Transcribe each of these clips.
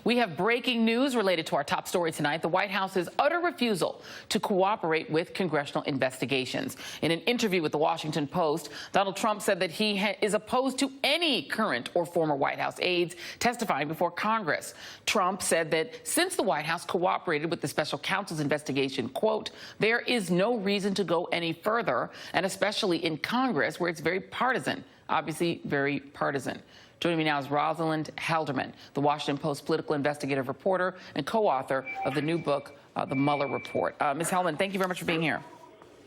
We have breaking news related to our top story tonight: the White House's utter refusal to cooperate with congressional investigations. In an interview with the Washington Post, Donald Trump said that he is opposed to any current or former White House aides testifying before Congress. Trump said that since the White House cooperated with the special counsel's investigation, quote, there is no reason to go any further, and especially in Congress, where it's very partisan, obviously very partisan. Joining me now is Rosalind Helderman, the Washington Post political investigative reporter and co-author of the new book, The Mueller Report. Ms. Helderman, thank you very much for being here.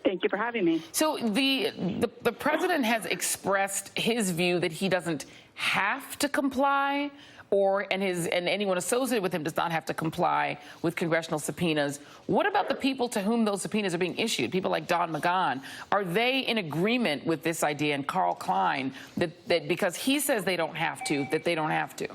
Thank you for having me. So the president has expressed his view that he doesn't have to comply, and anyone associated with him does not have to comply with congressional subpoenas. What about the people to whom those subpoenas are being issued? People like Don McGahn, are they in agreement with this idea, and Carl Klein, that because he says they don't have to, that they don't have to?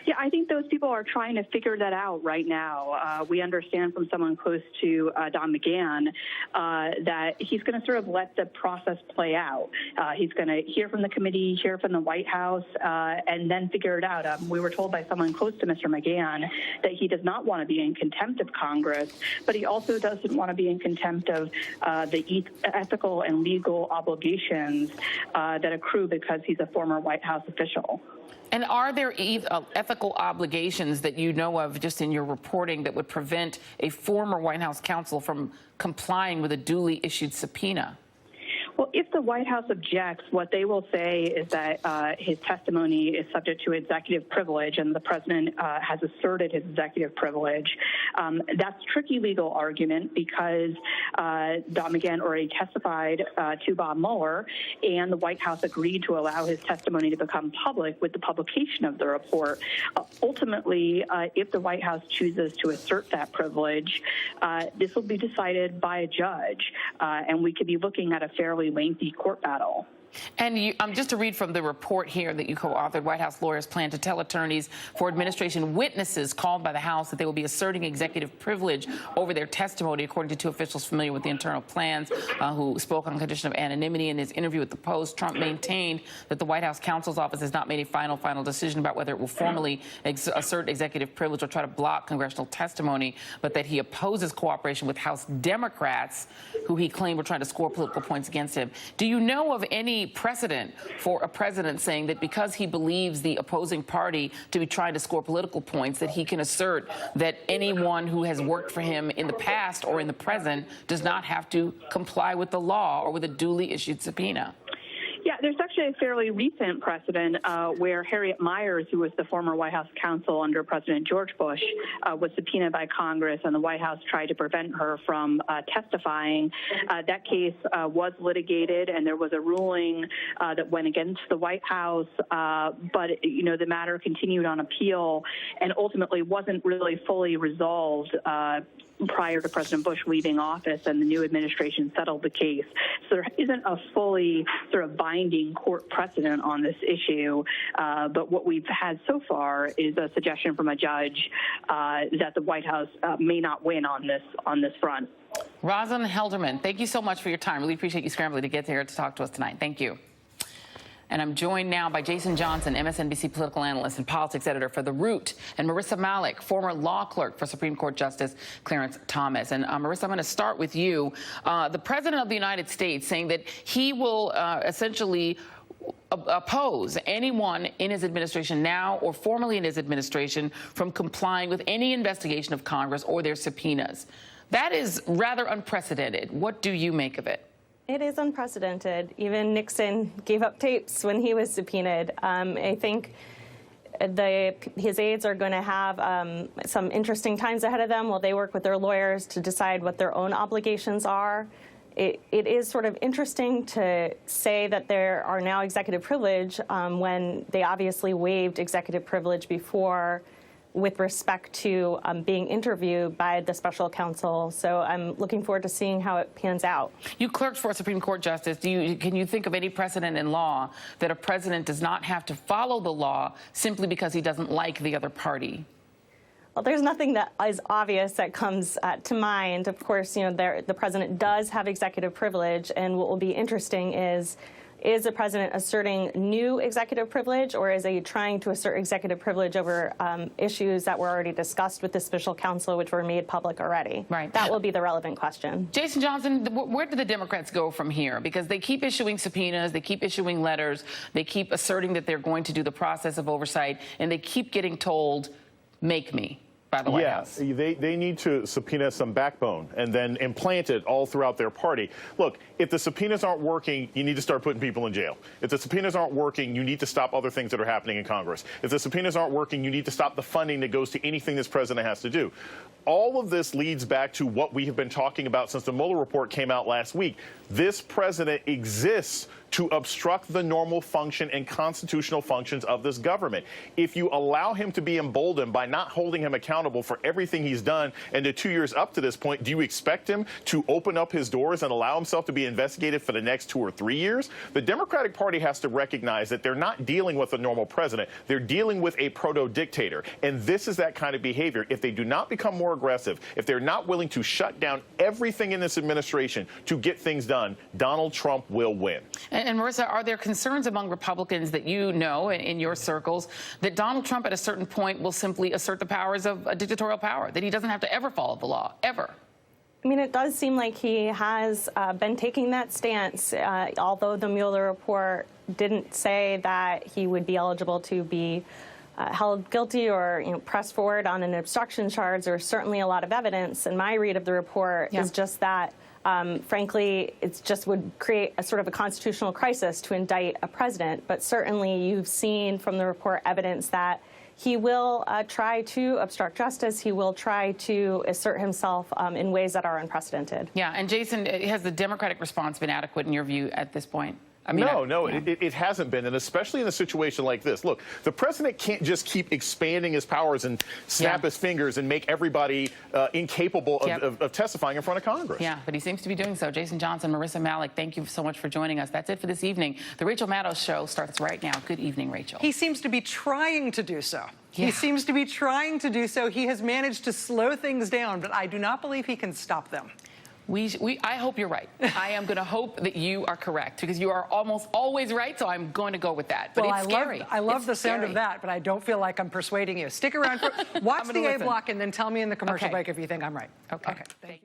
Yeah, I think those people are trying to figure that out right now. We understand from someone close to Don McGahn that he's going to sort of let the process play out. He's going to hear from the committee, hear from the White House, and then figure it out. We were told by someone close to Mr. McGahn that he does not want to be in contempt of Congress, but he also doesn't want to be in contempt of the ethical and legal obligations that accrue because he's a former White House official. And are there ethical obligations that you know of just in your reporting that would prevent a former White House counsel from complying with a duly issued subpoena? Well, if the White House objects, what they will say is that his testimony is subject to executive privilege, and the president has asserted his executive privilege. That's a tricky legal argument because Don McGahn already testified to Bob Mueller, and the White House agreed to allow his testimony to become public with the publication of the report. Ultimately, if the White House chooses to assert that privilege, this will be decided by a judge, and we could be looking at a fairly lengthy court battle. And just to read from the report here that you co-authored, White House lawyers plan to tell attorneys for administration witnesses called by the House that they will be asserting executive privilege over their testimony, according to two officials familiar with the internal plans who spoke on condition of anonymity. In his interview with the Post, Trump maintained that the White House counsel's office has not made a final decision about whether it will formally assert executive privilege or try to block congressional testimony, but that he opposes cooperation with House Democrats who he claimed were trying to score political points against him. Do you know of any precedent for a president saying that because he believes the opposing party to be trying to score political points, that he can assert that anyone who has worked for him in the past or in the present does not have to comply with the law or with a duly issued subpoena? Yeah, there's actually a fairly recent precedent where Harriet Miers, who was the former White House counsel under President George Bush, was subpoenaed by Congress, and the White House tried to prevent her from testifying. That case was litigated, and there was a ruling that went against the White House, but the matter continued on appeal and ultimately wasn't really fully resolved prior to President Bush leaving office, and the new administration settled the case. So there isn't a fully sort of binding court precedent on this issue, but what we've had so far is a suggestion from a judge that the White House may not win on this front. Rosalind Helderman, thank you so much for your time. Really appreciate you scrambling to get here to talk to us tonight. Thank you. And I'm joined now by Jason Johnson, MSNBC political analyst and politics editor for The Root, and Marissa Maleck, former law clerk for Supreme Court Justice Clarence Thomas. And Marissa, I'm going to start with you. The President of the United States saying that he will essentially oppose anyone in his administration now or formerly in his administration from complying with any investigation of Congress or their subpoenas. That is rather unprecedented. What do you make of it? It is unprecedented. Even Nixon gave up tapes when he was subpoenaed. I think his aides are going to have some interesting times ahead of them while they work with their lawyers to decide what their own obligations are. It is sort of interesting to say that there are now executive privilege when they obviously waived executive privilege before with respect to being interviewed by the special counsel. So I'm looking forward to seeing how it pans out. You clerked for a Supreme Court justice. Can you think of any precedent in law that a president does not have to follow the law simply because he doesn't like the other party? Well, there's nothing that is obvious that comes to mind. Of course, the president does have executive privilege, and what will be interesting is is the president asserting new executive privilege, or is he trying to assert executive privilege over issues that were already discussed with the special counsel, which were made public already? Right. That will be the relevant question. Jason Johnson, where do the Democrats go from here? Because they keep issuing subpoenas, they keep issuing letters, they keep asserting that they're going to do the process of oversight, and they keep getting told, make me. By the White House. They need to subpoena some backbone and then implant it all throughout their party. Look, if the subpoenas aren't working, you need to start putting people in jail. If the subpoenas aren't working, you need to stop other things that are happening in Congress. If the subpoenas aren't working, you need to stop the funding that goes to anything this president has to do. All of this leads back to what we have been talking about since the Mueller report came out last week. This president exists to obstruct the normal function and constitutional functions of this government. If you allow him to be emboldened by not holding him accountable for everything he's done in the 2 years up to this point, do you expect him to open up his doors and allow himself to be investigated for the next 2 or 3 years? The Democratic Party has to recognize that they're not dealing with a normal president. They're dealing with a proto-dictator. And this is that kind of behavior. If they do not become more aggressive, if they're not willing to shut down everything in this administration to get things done, Donald Trump will win. And Marissa, are there concerns among Republicans that you know in your circles that Donald Trump at a certain point will simply assert the powers of a dictatorial power, that he doesn't have to ever follow the law, ever? I mean, it does seem like he has been taking that stance, although the Mueller report didn't say that he would be eligible to be held guilty or pressed forward on an obstruction charge. There's certainly a lot of evidence, and my read of the report is just that frankly, it just would create a sort of a constitutional crisis to indict a president. But certainly you've seen from the report evidence that he will try to obstruct justice. He will try to assert himself in ways that are unprecedented. Yeah, and Jason, has the Democratic response been adequate in your view at this point? I mean, it hasn't been, and especially in a situation like this. Look, the president can't just keep expanding his powers and snap his fingers and make everybody incapable of testifying in front of Congress. Yeah, but he seems to be doing so. Jason Johnson, Marissa Maleck, thank you so much for joining us. That's it for this evening. The Rachel Maddow Show starts right now. Good evening, Rachel. He seems to be trying to do so. Yeah. He seems to be trying to do so. He has managed to slow things down, but I do not believe he can stop them. I hope you're right. I am going to hope that you are correct, because you are almost always right, so I'm going to go with that. But well, it's scary. I love the sound of that, but I don't feel like I'm persuading you. Stick around. Watch the A block and then tell me in the commercial break if you think I'm right. Okay. Thank you.